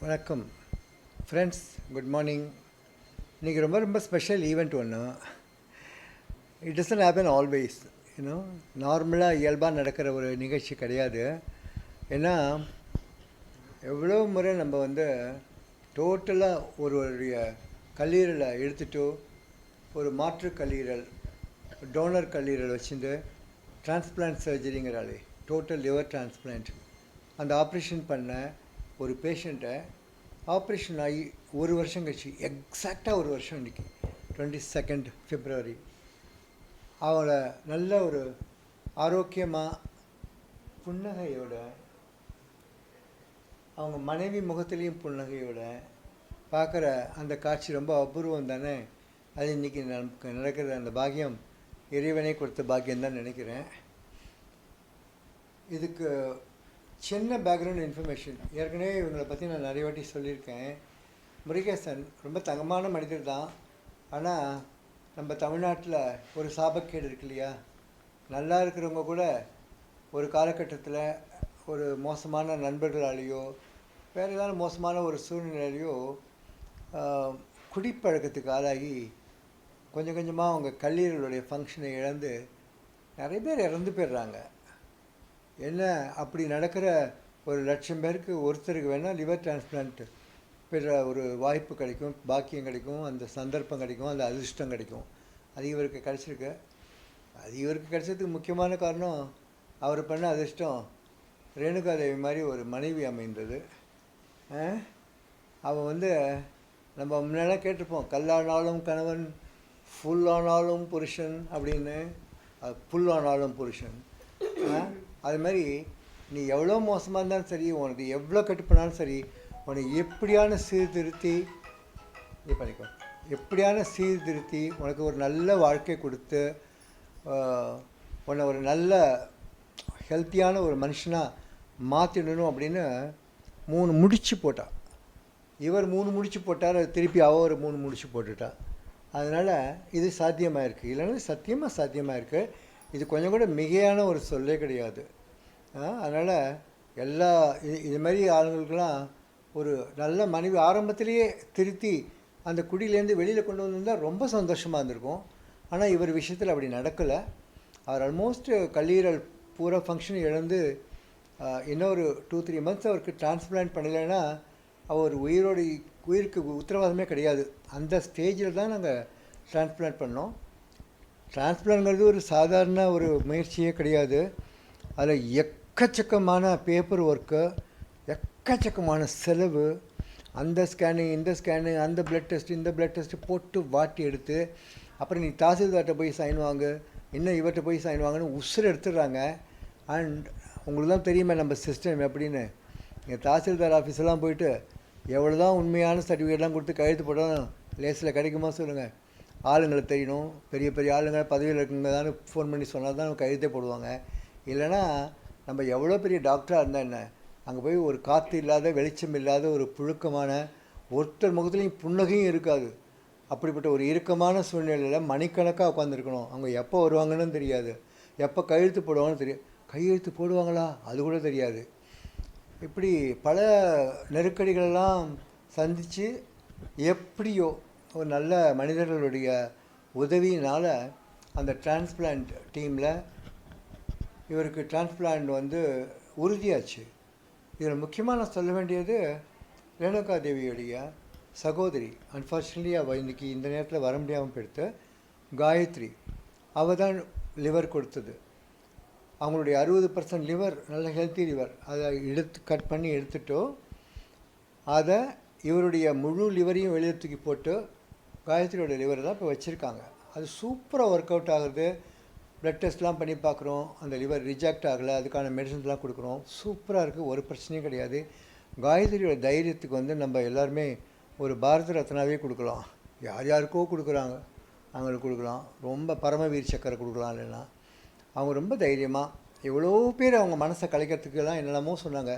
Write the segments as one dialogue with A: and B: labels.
A: வணக்கம் friends, good morning. இன்றைக்கி ரொம்ப ரொம்ப ஸ்பெஷல் ஈவெண்ட் ஒன்று. It doesn't happen always. நார்மலாக இயல்பாக நடக்கிற ஒரு நிகழ்ச்சி கிடையாது. ஏன்னா எவ்வளோ முறை நம்ம டோட்டலாக ஒருவருடைய கல்லீரலை எடுத்துகிட்டு ஒரு மாற்று கல்லீரல், டோனர் கல்லீரல் வச்சுட்டு டிரான்ஸ்பிளான்ட் சர்ஜரிங்கிறாளே, டோட்டல் லிவர் டிரான்ஸ்பிளான்ட், அந்த ஆப்ரேஷன் பண்ண ஒரு பேஷண்ட்டை ஆப்ரேஷன் ஆகி ஒரு வருஷம் கழிச்சு, எக்ஸாக்டாக ஒரு வருஷம் இன்றைக்கி 22 February, அவளை நல்ல ஒரு ஆரோக்கியமாக புன்னகையோட, அவங்க மனைவி முகத்துலேயும் புன்னகையோட பார்க்குற அந்த காட்சி ரொம்ப அபூர்வம் தானே. அது இன்றைக்கி நமக்கு நடக்கிற அந்த பாக்கியம் இறைவனே கொடுத்த பாக்கியம் தான் நினைக்கிறேன். இதுக்கு சின்ன பேக்ரவுண்ட் இன்ஃபர்மேஷன். ஏற்கனவே இவங்களை பற்றி நான் நிறைய வாட்டி சொல்லியிருக்கேன். முருகேசன் ரொம்ப தங்கமான மனிதர் தான். ஆனால் நம்ம தமிழ்நாட்டில் ஒரு சாபக்கேடு இருக்கு இல்லையா. நல்லா இருக்கிறவங்க கூட ஒரு காலகட்டத்தில் ஒரு மோசமான நண்பர்களாலேயோ வேறு ஏதாவது மோசமான ஒரு சூழ்நிலையிலையோ குடிப்பழக்கத்துக்கு ஆளாகி கொஞ்சம் கொஞ்சமாக அவங்க கல்லீரலுடைய ஃபங்க்ஷனை இழந்து நிறைய பேர் இறந்து போயிடுறாங்க. என்ன அப்படி நடக்கிற ஒரு 1,00,000 பேருக்கு ஒருத்தருக்கு வேணால் லிவர் டிரான்ஸ்பிளான்ட் பெற ஒரு வாய்ப்பு கிடைக்கும், பாக்கியம் கிடைக்கும், அந்த சந்தர்ப்பம் கிடைக்கும், அந்த அதிர்ஷ்டம் கிடைக்கும். அது இவருக்கு கிடச்சிருக்கு. அது இவருக்கு கிடைச்சதுக்கு முக்கியமான காரணம் அவர் பண்ண அதிர்ஷ்டம் ரேணுகாதேவி மாதிரி ஒரு மனைவி அமைந்தது. அவன் நம்ம முன்னாடிலாம் கேட்டிருப்போம், கல்லானாலும் கணவன், ஃபுல்லானாலும் புருஷன் அப்படின்னு. புல்லானாலும் புருஷன். அது மாதிரி நீ எவ்வளோ மோசமாக இருந்தாலும் சரி, உனக்கு எவ்வளோ கட்டுப்பனாலும் சரி, உனக்கு எப்படியான சீர்திருத்தி உனக்கு ஒரு நல்ல வாழ்க்கை கொடுத்து உன்னை ஒரு நல்ல ஹெல்த்தியான ஒரு மனுஷனாக மாற்றிடணும் அப்படின்னு 3 முடிச்சு போட்டாள். இவர் 3 முடிச்சு போட்டார், திருப்பி ஒரு 3 முடிச்சு போட்டுட்டா. அதனால் இது சாத்தியமாக இருக்குது. இல்லைன்னா சத்தியமாக சாத்தியமாக இருக்குது. இது கொஞ்சம் கூட மிகையான ஒரு சொல்லே கிடையாது. அதனால் இது மாதிரி ஆளுங்களுக்கெல்லாம் ஒரு நல்ல மனைவி ஆரம்பத்திலேயே திருத்தி அந்த குடியிலேருந்து வெளியில் கொண்டு வந்திருந்தால் ரொம்ப சந்தோஷமாக இருந்திருக்கும். ஆனால் இவர் விஷயத்தில் அப்படி நடக்கலை. அவர் ஆல்மோஸ்ட் கல்லீரல் பூரா ஃபங்க்ஷன் இழந்து இன்னொரு 2-3 months அவருக்கு டிரான்ஸ்பிளான்ட் பண்ணலைன்னா அவர் உயிருக்கு உத்தரவாதமே கிடையாது. அந்த ஸ்டேஜில் தான் நாங்கள் டிரான்ஸ்பிளான்ட் பண்ணோம். டிரான்ஸ்பிளான்ட்ங்கிறது ஒரு சாதாரண ஒரு முயற்சியே கிடையாது. அதில் எக்கச்சக்கமான பேப்பர் ஒர்க்கு, எக்கச்சக்கமான செலவு, அந்த ஸ்கேனு இந்த ஸ்கேனு, அந்த பிளட் டெஸ்ட்டு இந்த பிளட் டெஸ்ட்டு போட்டு வாட்டி எடுத்து அப்புறம் நீ தாசில்தார்கிட்ட போய் சைன் வாங்கு, இன்னும் இவர்கிட்ட போய் சைன் வாங்கன்னு உசுரை எடுத்துடுறாங்க. அண்ட் உங்களுக்கு தான் தெரியுமே நம்ம சிஸ்டம் எப்படின்னு. நீங்கள் தாசில்தார் ஆஃபீஸெல்லாம் போயிட்டு எவ்வளோ தான் உண்மையான சர்டிஃபிகேட்லாம் கொடுத்து கையெழுத்து போட்டாலும் லேஸில் கிடைக்குமா சொல்லுங்கள். ஆளுங்களை தெரியணும், பெரிய பெரிய ஆளுங்க பதவியில் இருக்குங்க தான் ஃபோன் பண்ணி சொன்னால் தான் கையெழுத்தே போடுவாங்க. இல்லைனா நம்ம எவ்வளோ பெரிய டாக்டராக இருந்தால் என்ன, அங்கே போய் ஒரு காற்று இல்லாத வெளிச்சம் இல்லாத ஒரு புழுக்கமான ஒருத்தர் முகத்துலேயும் புன்னகையும் இருக்காது. அப்படிப்பட்ட ஒரு இறுக்கமான சூழ்நிலையில் மணிக்கணக்காக உட்காந்துருக்கணும். அவங்க எப்போ வருவாங்கன்னு தெரியாது, எப்போ கையெழுத்து போடுவாங்கன்னு தெரியும். கையெழுத்து போடுவாங்களா அது கூட தெரியாது. இப்படி பல நெருக்கடிகளெல்லாம் சந்தித்து எப்படியோ ஒரு நல்ல மனிதர்களுடைய உதவியினால் அந்த டிரான்ஸ்பிளான்ட் டீமில் இவருக்கு டிரான்ஸ்பிளான்ட் உறுதியாச்சு. இதில் முக்கியமாக நான் சொல்ல வேண்டியது ரேணுகாதேவியுடைய சகோதரி. அன்ஃபார்ச்சுனேட்லி அவள் இன்றைக்கி இந்த நேரத்தில் வர முடியாமல் போயிடுத்து. காயத்ரி, அவள் தான் லிவர் கொடுத்தது. அவங்களுடைய 60% லிவர், நல்ல ஹெல்த்தி லிவர், அதை கட் பண்ணி எடுத்துட்டோ அதை இவருடைய முழு லிவரையும் வெளியே தூக்கி போட்டு காயத்ரியோட லிவர் தான் இப்போ வச்சுருக்காங்க. அது சூப்பராக ஒர்க் அவுட் ஆகுது. ப்ளட் டெஸ்ட்லாம் பண்ணி பார்க்குறோம், அந்த லிவர் ரிஜெக்ட் ஆகலை, அதுக்கான மெடிசன்ஸ்லாம் கொடுக்குறோம். சூப்பராக இருக்குது, ஒரு பிரச்சனையும் கிடையாது. காயத்ரியோட தைரியத்துக்கு நம்ம எல்லாருமே ஒரு பாரத ரத்னாவே கொடுக்கலாம். யார் யாருக்கோ கொடுக்குறாங்க, அவங்களுக்கு கொடுக்கலாம். ரொம்ப பரமவீர் சக்கரை கொடுக்கலாம். இல்லைன்னா அவங்க ரொம்ப தைரியமாக எவ்வளோ பேர் அவங்க மனசை கலைக்கிறதுக்கெல்லாம் என்னெல்லாமோ சொன்னாங்க.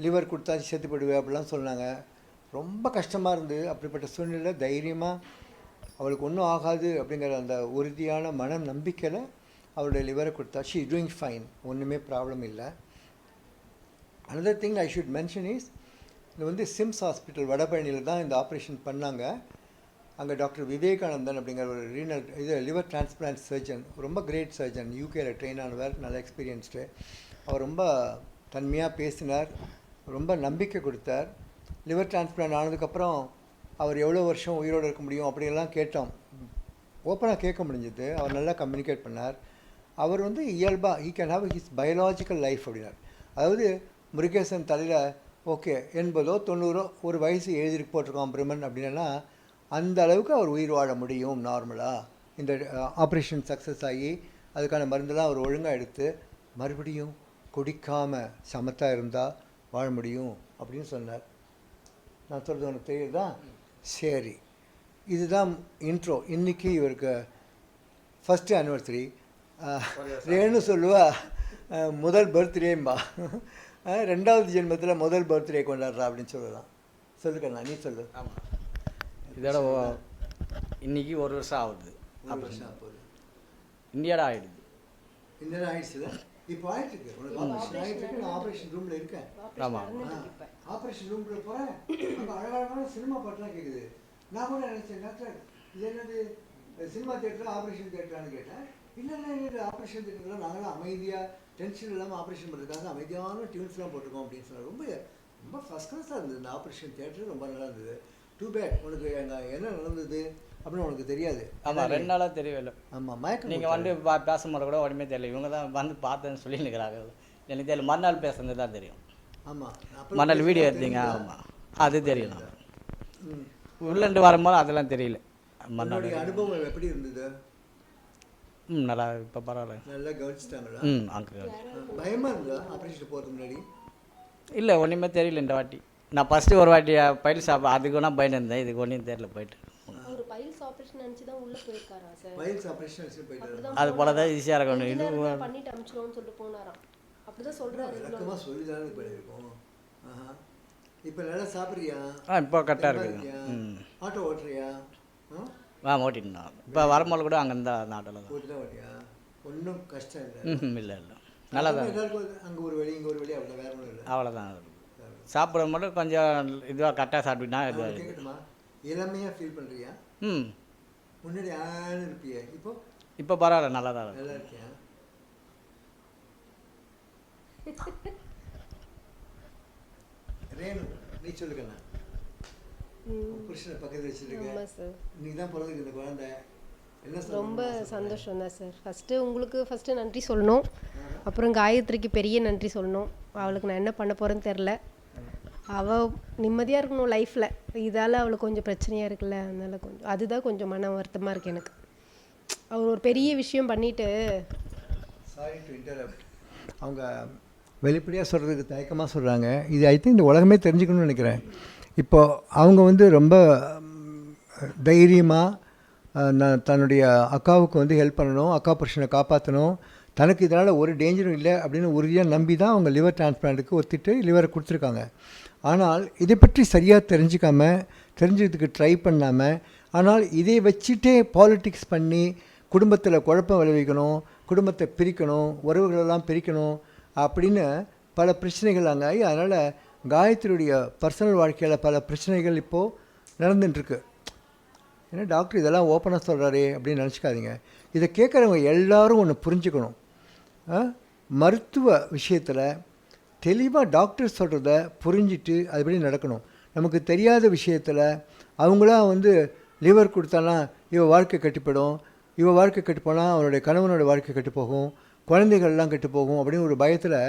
A: லிவர் கொடுத்தா செத்து போடுவேன் அப்படிலாம் சொன்னாங்க. ரொம்ப கஷ்டமாக இருந்து அப்படிப்பட்ட சூழ்நிலை தைரியமாக அவளுக்கு ஒன்றும் ஆகாது அப்படிங்கிற அந்த உறுதியான மன நம்பிக்கையில் அவருடைய லிவரை கொடுத்தா. ஷீ இஸ் டூயிங் ஃபைன், ஒன்றுமே ப்ராப்ளம் இல்லை. Another thing I should mention is இது வந்து சிம்ஸ் ஹாஸ்பிட்டல் வடபழனியில் தான் இந்த ஆப்ரேஷன் பண்ணாங்க. அங்கே டாக்டர் விவேகானந்தன் அப்படிங்கிற ஒரு ரீனல் லிவர் டிரான்ஸ்பிளான்ட் சர்ஜன், ரொம்ப கிரேட் சர்ஜன், யூகேயில் ட்ரெயின் ஆனவர், நல்ல எக்ஸ்பீரியன்ஸ்டு. அவர் ரொம்ப தன்மையாக பேசினார், ரொம்ப நம்பிக்கை கொடுத்தார். லிவர் டிரான்ஸ்பிளான்ட் ஆனதுக்கப்புறம் அவர் எவ்வளோ வருஷம் உயிரோடு இருக்க முடியும் அப்படியெல்லாம் கேட்டோம். ஓப்பனாக கேட்க முடிஞ்சது. அவர் நல்லா கம்யூனிகேட் பண்ணார். அவர் வந்து இயல்பாக he can have his biological life அப்படின்னார். அதாவது முருகேசன் தலையில் ஓகே 80 90 ஒரு வயசு எழுதிருக்கு போட்டிருக்கோம் பிரம்மன் அப்படின்னா அந்த அளவுக்கு அவர் உயிர் வாழ முடியும் நார்மலாக. இந்த ஆப்ரேஷன் சக்ஸஸ் ஆகி அதுக்கான மருந்தெல்லாம் அவர் ஒழுங்காக எடுத்து மறுபடியும் குடிக்காமல் சமத்தாக இருந்தால் வாழ முடியும் அப்படின்னு சொன்னார். நான் சொல்கிறது உனக்கு தெரியுதா? சரி, இதுதான் இன்ட்ரோ. இன்றைக்கி இவருக்கு ஃபஸ்ட்டு ஆனிவர்சரி. ரேணு சொல்லுவா முதல் பர்த்டேம்பா, ரெண்டாவது ஜென்மத்தில் முதல் பர்த்டே கொண்டாடுறா அப்படின்னு சொல்லலாம். சொல்லுக்கண்ணா, நீ சொல்லு.
B: ஆமாம், இதோட இன்னைக்கு 1 வருஷம் ஆகுது.
A: 1 வருஷம் ஆகுது.
B: இந்தியாவில் ஆகிடுது.
A: இந்தியாவில் ஆகிடுச்சுல. இப்போ ஆகிட்டுருக்கு. உனக்கு ஆப்ரேஷன் ஆகிட்டுருக்கு. நான் ஆப்ரேஷன் ரூமில் இருக்கேன்.
B: ஆமாம்,
A: ஆப்ரேஷன் ரூமில் போகிறேன். அங்கே அழகழகான சினிமா பாட்டெலாம் கேட்குது. நான் கூட நினச்சேன், டாக்டர் இது என்னது சினிமா தேட்டரில் ஆப்ரேஷன் தேட்டரான்னு கேட்டேன். இல்லை ஆப்ரேஷன் தேட்டரில் நாங்களாம் அமைதியாக டென்ஷன் இல்லாமல் ஆப்ரேஷன் பண்ணுறதுக்காக அமைதியான டியூன்ஸ்லாம் போட்டிருக்கோம் அப்படின்னு சொன்னார். ரொம்ப ரொம்ப ஃபஸ்ட் கிளாஸாக இருந்தது இந்த ஆப்ரேஷன் தேட்டர், ரொம்ப நல்லா இருந்தது. டூ பேட், உனக்கு அங்கே என்ன நடந்தது அப்படின்னு உனக்கு தெரியாது.
B: ஆமாம், 2 நாளாக தெரியல.
A: ஆமாம், மயக்கம்.
B: நீங்கள் வந்து பேசும்போது கூட உடனே தெரியல. இவங்க தான் வந்து பார்த்தேன்னு சொல்லி நிற்கிறாங்க. எனக்கு தெரியல, மறுநாள் பேசுறது தான் தெரியும்.
A: ஆமாம்,
B: மறுநாள் வீடியோ எடுத்தீங்க. ஆமாம், அது தெரியும். உள்ளண்டு வரும்போது அதெல்லாம் தெரியல. மறுநாள்
A: அனுபவம் எப்படி இருந்தது?
B: நல்லா, இப்போ பரவாயில்ல,
A: நல்லா கவனிச்சிட்டாங்களா?
B: அங்கே
A: பயமாக இருந்ததா ஆப்ரேஷன் போகிறதுக்கு முன்னாடி?
B: இல்லை, ஒன்றுமே தெரியல இந்த வாட்டி. நான் ஃபஸ்ட்டு ஒரு வாட்டி பைல்ஸ் அதுக்கு ஒன்றா பயந்து இருந்தேன். இதுக்கு ஒன்றும் தெரியல. போயிட்டு
C: ஒரு பைல்ஸ் ஆபரேஷன் நினைச்சு தான் உள்ள போயிருக்காரா சார்?
A: பைல்ஸ் ஆபரேஷன் நினைச்சு போயிட்டாரா?
B: அது போல தான் ஈஸியாக இருக்கணும்.
C: இது பண்ணிட்டு அமிச்சிரோன்னு சொல்லிட்டு போனாராம். அப்படிதான் சொல்றாரு.
A: விளக்கமாக சொல்லி தானே பண்ணியிருக்கோம். இப்போ நல்லா சாப்பிட்றியா?
B: இப்போ கரெக்டாக இருக்குது.
A: ஆட்டோ ஓட்டுறியா?
B: ஓட்டிட்டு இப்போ வரும்போது கூட அங்கே இருந்தால் ஆட்டோவில் தான்
A: ஓட்டி தான் ஓட்டியா? ஒன்றும் கஷ்டம் இல்லை.
B: இல்லை நல்லா தான்.
A: அங்கே ஒரு வழி இங்கே ஒரு வழி, அவ்வளோ வேற ஒன்றும் இல்லை.
B: அவ்வளோதான். சாப்பிட மட்டும் கொஞ்சம் இதுவாக கரெக்டாக சாப்பிட்டுனா இது
A: கேட்கட்டுமா? இளமையாக ஃபீல் பண்ணுறியா? முன்னாடி யாரும் இருப்பியா?
B: இப்போ பரவாயில்ல, நல்லா தான்
A: நல்லா இருக்கியா? ரேணு, நீ சொல்லுக்கண்ணா. புருஷனை பக்கத்தில் வச்சுருக்க, நீ தான் பிறந்ததுக்கு இந்த குழந்தை என்ன
C: ரொம்ப சந்தோஷம் தான் சார். ஃபஸ்ட்டு நன்றி சொல்லணும். அப்புறம் காயத்ரிக்கு பெரிய நன்றி சொல்லணும். அவளுக்கு நான் என்ன பண்ண போகிறேன்னு தெரில. அவள் நிம்மதியாக இருக்கணும் லைஃப்பில். இதால் அவளுக்கு கொஞ்சம் பிரச்சனையாக இருக்குல்ல, அதனால் அதுதான் கொஞ்சம் மன வருத்தமாக இருக்குது எனக்கு. அவர் ஒரு பெரிய விஷயம் பண்ணிவிட்டு.
A: Sorry to interrupt. அவங்க வெளிப்படையாக சொல்கிறதுக்கு தயக்கமாக சொல்கிறாங்க. இது ஐ திங்க் இந்த உலகமே தெரிஞ்சுக்கணும்னு நினைக்கிறேன். இப்போது அவங்க வந்து ரொம்ப தைரியமாக நான் தன்னுடைய அக்காவுக்கு வந்து ஹெல்ப் பண்ணணும், அக்கா புருஷனை காப்பாற்றணும், தனக்கு இதனால் ஒரு டேஞ்சரும் இல்லை அப்படின்னு உறுதியாக நம்பி தான் அவங்க லிவர் டிரான்ஸ்பிளான்ட்டுக்கு ஒத்துட்டு லிவரை கொடுத்துருக்காங்க. ஆனால் இதை பற்றி சரியாக தெரிஞ்சுக்கிறதுக்கு ட்ரை பண்ணாமல், ஆனால் இதை வச்சுட்டே பாலிட்டிக்ஸ் பண்ணி குடும்பத்தில் குழப்பம் விளைவிக்கணும், குடும்பத்தை பிரிக்கணும், உறவுகளெல்லாம் பிரிக்கணும் அப்படின்னு பல பிரச்சனைகள் அங்கே ஆகி, அதனால் காயத்ரியுடைய பர்சனல் வாழ்க்கையில் பல பிரச்சனைகள் இப்போது நடந்துட்டுருக்கு. ஏன்னா டாக்டர் இதெல்லாம் ஓப்பனாக சொல்கிறாரே அப்படின்னு நினச்சிக்காதீங்க. இதை கேட்குறவங்க எல்லோரும் ஒன்று புரிஞ்சுக்கணும். மருத்துவ விஷயத்தில் தெளிவாக டாக்டர் சொல்கிறத புரிஞ்சிட்டு அதுபடி நடக்கணும். நமக்கு தெரியாத விஷயத்தில் அவங்களாம் வந்து லிவர் கொடுத்தானா இவள் வாழ்க்கை கட்டிப்படும், இவள் வாழ்க்கை கட்டிப்போனால் அவனுடைய கணவனோட வாழ்க்கை கட்டி போகும், குழந்தைகள்லாம் கெட்டு போகும் அப்படின்னு ஒரு பயத்தில்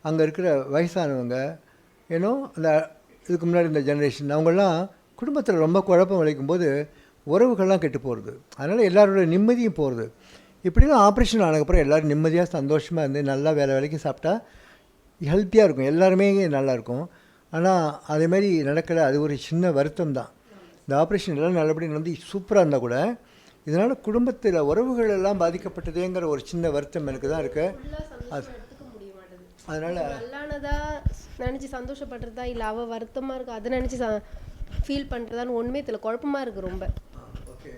A: அங்கே இருக்கிற வயசானவங்க, ஏன்னோ அந்த இதுக்கு முன்னாடி இந்த ஜென்ரேஷன் அவங்கெல்லாம் குடும்பத்தில் ரொம்ப குழப்பம் விளைக்கும் போது உறவுகள்லாம் கெட்டு போகிறது. அதனால் எல்லாரோட நிம்மதியும் போகிறது. இப்படிலாம் ஆப்ரேஷன் ஆனதுக்கப்புறம் எல்லோரும் நிம்மதியாக சந்தோஷமாக இருந்து நல்லா வேலைக்கு சாப்பிட்டா ஹெல்த்தியாக இருக்கும், எல்லாருமே நல்லாயிருக்கும். ஆனால் அதேமாதிரி நடக்கலை. அது ஒரு சின்ன வருத்தம் தான். இந்த ஆப்ரேஷன் எல்லாம் நல்லபடியாக வந்து சூப்பராக இருந்தால் கூட இதனால் குடும்பத்தில் உறவுகள் எல்லாம் பாதிக்கப்பட்டதேங்கிற ஒரு சின்ன வருத்தம் எனக்கு தான் இருக்குது. அதனால்
C: நினச்சி சந்தோஷப்படுறதா இல்லை அவள் வருத்தமாக இருக்குது அதை நினச்சி ஃபீல் பண்ணுறதான்னு ஒன்றுமே தெரியல, குழப்பமாக இருக்குது ரொம்ப.
A: ஓகே,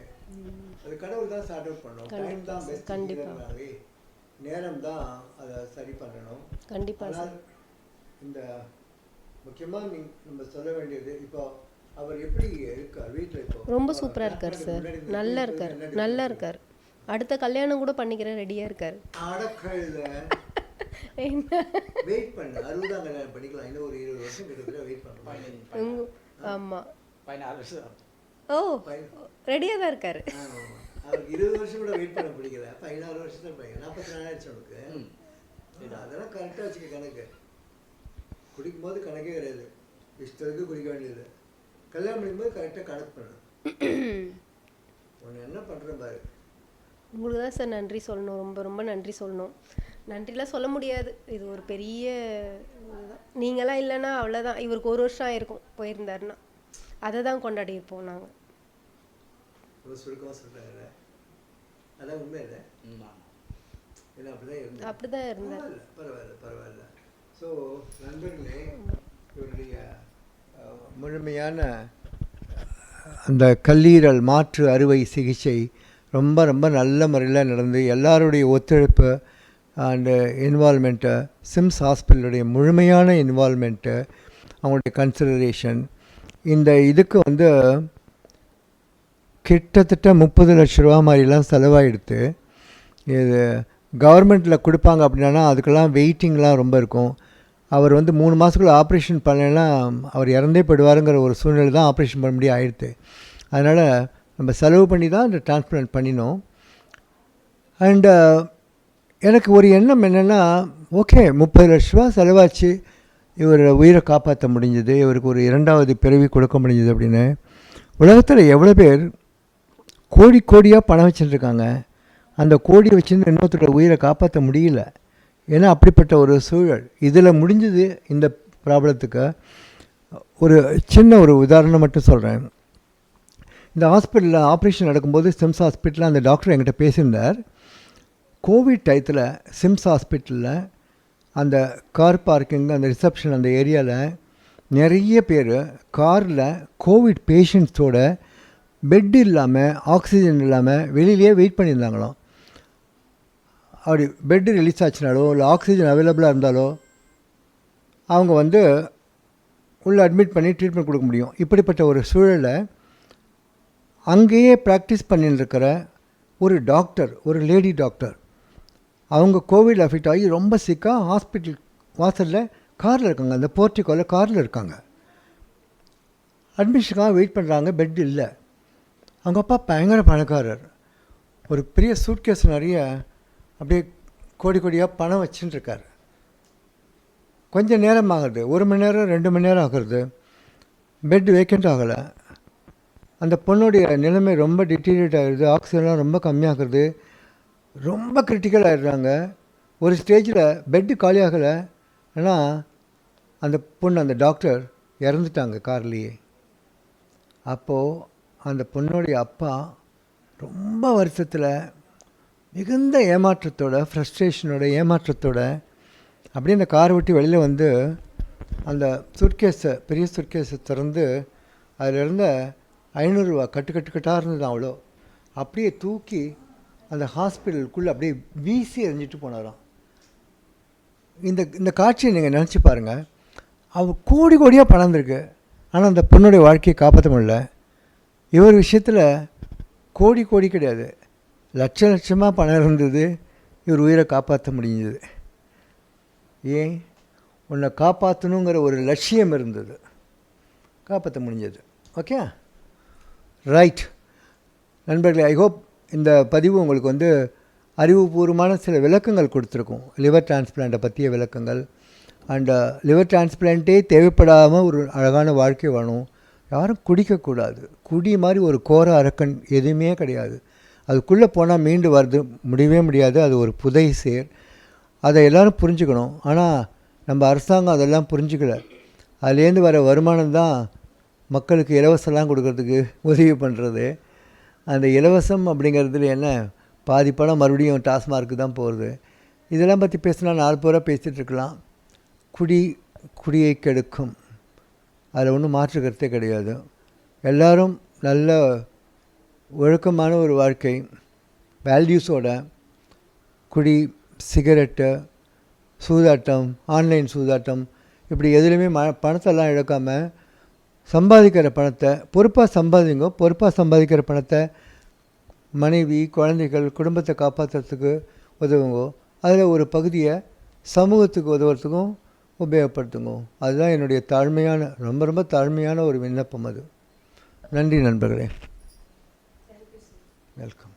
A: அது கடவுள் தான் சார்ட் அவுட் பண்ணணும். டைம் தான் பெஸ்ட். கண்டிப்பாக நேரம் தான் அதை சரி பண்ணணும்.
C: கண்டிப்பாக சார்.
A: இந்த முக்கியமாக நம்ம சொல்ல வேண்டியது இப்போ அவர் எப்படி இருக்கார் வீட்டில்? இப்போ
C: ரொம்ப சூப்பராக இருக்கார் சார், நல்லா இருக்கார், நல்லா இருக்கார். அடுத்த கல்யாணம் கூட பண்ணிக்கிற ரெடியாக இருக்கார்.
A: அடக்கல்ல
C: என்ன
A: வெயிட் பண்ணு, 60ஆம் கல்யாணம் பண்ணிக்கலாம், இன்னும் ஒரு 20 வருஷம் கிட்டத்தட்ட வெயிட் பண்ணலாம்.
C: ஆமாம்
B: 14 வருஷம்.
C: ஓ ரெடியாக தான் இருக்கார்.
A: அவருக்கு 20 வருஷம் கூட வெயிட் பண்ண பிடிக்கல, 16 வருஷத்துல பையன் 44 ஆயிடுச்சு அவனுக்கு. அதெல்லாம் கரெக்டாக வச்சுக்க கணக்கு. குடிக்கும் போது கணக்கே கிடையாது, இஷ்டத்துக்கு குடிக்க வேண்டியது. கல்யாணம் பண்ணிக்கும்போது கரெக்டாக கணக்கு பண்ணணும். ஒன்று என்ன பண்ணுறேன் பாரு.
C: உங்களுக்கு தான் சார் நன்றி சொல்லணும், ரொம்ப ரொம்ப நன்றி சொல்லணும். நன்றிலாம் சொல்ல முடியாது, இது ஒரு பெரிய இதுதான். நீங்களாம் இல்லைன்னா அவ்வளோதான். இவருக்கு 1 வருஷம் ஆயிருக்கும் போயிருந்தாருன்னா, அதை தான் கொண்டாடி இருப்போம் நாங்கள்.
A: ரொம்ப சுருக்கமாக சொல்கிறாங்க, அதான் உண்மை இல்லை. ஏன்னா அப்படி தான் இருந்தார். பரவாயில்ல பரவாயில்ல. ஸோ நண்பர்களே, இவருடைய முழுமையான அந்த கல்லீரல் மாற்று அறுவை சிகிச்சை ரொம்ப ரொம்ப நல்ல முறையில் நடந்து எல்லாருடைய ஒத்துழைப்பு அண்டு இன்வால்மெண்ட்டு, சிம்ஸ் ஹாஸ்பிட்டலுடைய முழுமையான இன்வால்மெண்ட்டு, அவங்களுடைய கன்சிடரேஷன், இந்த இதுக்கு வந்து கிட்டத்தட்ட 30 லட்ச ரூபா மாதிரிலாம் செலவாகிடுது. இது கவர்மெண்ட்டில் கொடுப்பாங்க அப்படின்னா அதுக்கெல்லாம் வெயிட்டிங்லாம் ரொம்ப இருக்கும். அவர் வந்து 3 மாதத்துக்குள்ள ஆப்ரேஷன் பண்ணலைன்னா அவர் இறந்தே போயிடுவாருங்கிற ஒரு சூழ்நிலை தான் ஆப்ரேஷன் பண்ண முடியாது ஆயிடுது. அதனால் நம்ம செலவு பண்ணி தான் அந்த டிரான்ஸ்பிளான்ட் பண்ணினோம். அண்டு எனக்கு ஒரு எண்ணம் என்னென்னா, ஓகே 30 லட்ச ரூபா செலவாச்சு, இவர் உயிரை காப்பாற்ற முடிஞ்சது, இவருக்கு ஒரு 2வது பிறவி கொடுக்க முடிஞ்சது அப்படின்னு. உலகத்தில் எவ்வளோ பேர் கோடி கோடியாக பணம் வச்சுட்டுருக்காங்க, அந்த கோடியை வச்சுருந்து இன்னொருத்தரோட உயிரை காப்பாற்ற முடியல. ஏன்னா அப்படிப்பட்ட ஒரு சூழல் இதில் முடிஞ்சது. இந்த ப்ராப்ளத்துக்கு ஒரு சின்ன ஒரு உதாரணம் மட்டும் சொல்கிறேன். இந்த ஹாஸ்பிட்டலில் ஆப்ரேஷன் நடக்கும்போது சிம்ஸ் ஹாஸ்பிட்டலில் அந்த டாக்டர் என்கிட்ட பேசியிருந்தார். கோவிட் டயத்தில் சிம்ஸ் ஹாஸ்பிட்டலில் அந்த கார் பார்க்கிங், அந்த ரிசப்ஷன், அந்த ஏரியாவில் நிறைய பேர் காரில் கோவிட் பேஷண்ட்ஸோட பெட் இல்லாமல், ஆக்சிஜன் இல்லாமல் வெளியிலேயே வெயிட் பண்ணியிருந்தாங்களாம். அப்படி பெட்டு ரிலீஸ் ஆச்சுனாலோ இல்லை ஆக்சிஜன் அவைலபிளாக இருந்தாலோ அவங்க வந்து உள்ளே அட்மிட் பண்ணி ட்ரீட்மெண்ட் கொடுக்க முடியும். இப்படிப்பட்ட ஒரு சூழலை அங்கேயே ப்ராக்டிஸ் பண்ணிட்டுருக்கிற ஒரு டாக்டர், ஒரு லேடி டாக்டர், அவங்க கோவிட் அஃபெக்ட் ஆகி ரொம்ப சிக்காக ஹாஸ்பிட்டல் வாசலில் காரில் இருக்காங்க, அந்த போர்ட்டிக்கோவில் காரில் இருக்காங்க. அட்மிஷனுக்காக வெயிட் பண்ணுறாங்க, பெட் இல்லை. அவங்க அப்பா பயங்கர பணக்காரர், ஒரு பெரிய சூட்கேஸ் நிறைய அப்படியே கோடி கோடியாக பணம் வச்சுட்டு இருக்கார். கொஞ்சம் நேரம் ஆகுது, 1 மணி நேரம் 2 மணி நேரம் ஆகுறது, பெட் வேக்கண்ட் ஆகலை. அந்த பொண்ணுடைய நிலைமை ரொம்ப டிட்டீரியேட் ஆகிடுது, ஆக்சிஜன்லாம் ரொம்ப கம்மியாகிறது, ரொம்ப கிரிட்டிக்கல் ஆகிடுறாங்க. ஒரு ஸ்டேஜில் பெட்டு காலி ஆகலை, ஏன்னா அந்த பொண்ணு, அந்த டாக்டர் இறந்துட்டாங்க கார்லேயே. அப்போது அந்த பொண்ணுடைய அப்பா ரொம்ப வருஷத்தில் மிகுந்த ஏமாற்றத்தோட, ஃப்ரஸ்ட்ரேஷனோட, ஏமாற்றத்தோட அப்படியே அந்த காரை விட்டு வெளியில் வந்து அந்த சுட்கேஸை, பெரிய சுட்கேஸை திறந்து அதில் இருந்த 500 ரூபா கட்டுக்கட்டாக இருந்தது அவ்வளோ, அப்படியே தூக்கி அந்த ஹாஸ்பிட்டலுக்குள்ளே அப்படியே வீசி எறிஞ்சிட்டு போனாராம். இந்த காட்சியை நீங்கள் நினச்சி பாருங்கள். அவள் கோடி கோடியாக பணம் இருக்கு, ஆனால் அந்த பொண்ணுடைய வாழ்க்கையை காப்பாற்ற முடியல. இவர் விஷயத்தில் கோடி கோடி கிடையாது, லட்சமாக பணம் இருந்தது, இவர் உயிரை காப்பாற்ற முடிஞ்சது. ஏன்? உன்னை காப்பாற்றணுங்கிற ஒரு லட்சியம் இருந்தது, காப்பாற்ற முடிஞ்சது. ஓகே, ரைட் நண்பர்களே, ஐ ஹோப் இந்த பதிவு உங்களுக்கு வந்து அறிவுபூர்வமான சில விளக்கங்கள் கொடுத்துருக்கும். லிவர் டிரான்ஸ்பிளான்ட்டை பற்றிய விளக்கங்கள். அண்டு லிவர் டிரான்ஸ்பிளான்ட்டே தேவைப்படாமல் ஒரு அழகான வாழ்க்கை வேணும். யாரும் குடிக்கக்கூடாது. குடி மாதிரி ஒரு கோர அரக்கன் எதுவுமே கிடையாது. அதுக்குள்ளே போனால் மீண்டு வர்றது முடியவே முடியாது. அது ஒரு புதை சேர். அதை எல்லோரும் புரிஞ்சுக்கணும். ஆனால் நம்ம அரசாங்கம் அதெல்லாம் புரிஞ்சுக்கல. அதுலேருந்து வர வருமானம் தான் மக்களுக்கு இலவசம்லாம் கொடுக்கறதுக்கு உதவி பண்ணுறது. அந்த இலவசம் அப்படிங்கிறதுல என்ன, பாதி பணம் மறுபடியும் டாஸ்மார்க்கு தான் போகிறது. இதெல்லாம் பற்றி பேசினா 4 பேராக பேசிகிட்ருக்கலாம். குடியை கெடுக்கும், அதில் ஒன்றும் மாற்று கருத்தே கிடையாது. எல்லோரும் நல்ல ஒழுக்கமான ஒரு வாழ்க்கை, வேல்யூஸோட, குடி, சிகரெட்டு, சூதாட்டம், ஆன்லைன் சூதாட்டம் இப்படி எதுலேயுமே பணத்தெல்லாம் இழக்காமல் சம்பாதிக்கிற பணத்தை பொறுப்பாக சம்பாதிங்க. பொறுப்பாக சம்பாதிக்கிற பணத்தை மனைவி, குழந்தைகள், குடும்பத்தை காப்பாற்றுறதுக்கு உதவுங்க. அதில் ஒரு பகுதியை சமூகத்துக்கு உதவுறதுக்கும் உபயோகப்படுத்துங்க. அதுதான் என்னுடைய தாழ்மையான, ரொம்ப ரொம்ப தாழ்மையான ஒரு விண்ணப்பம் அது. நன்றி நண்பர்களே. வெல்கம்.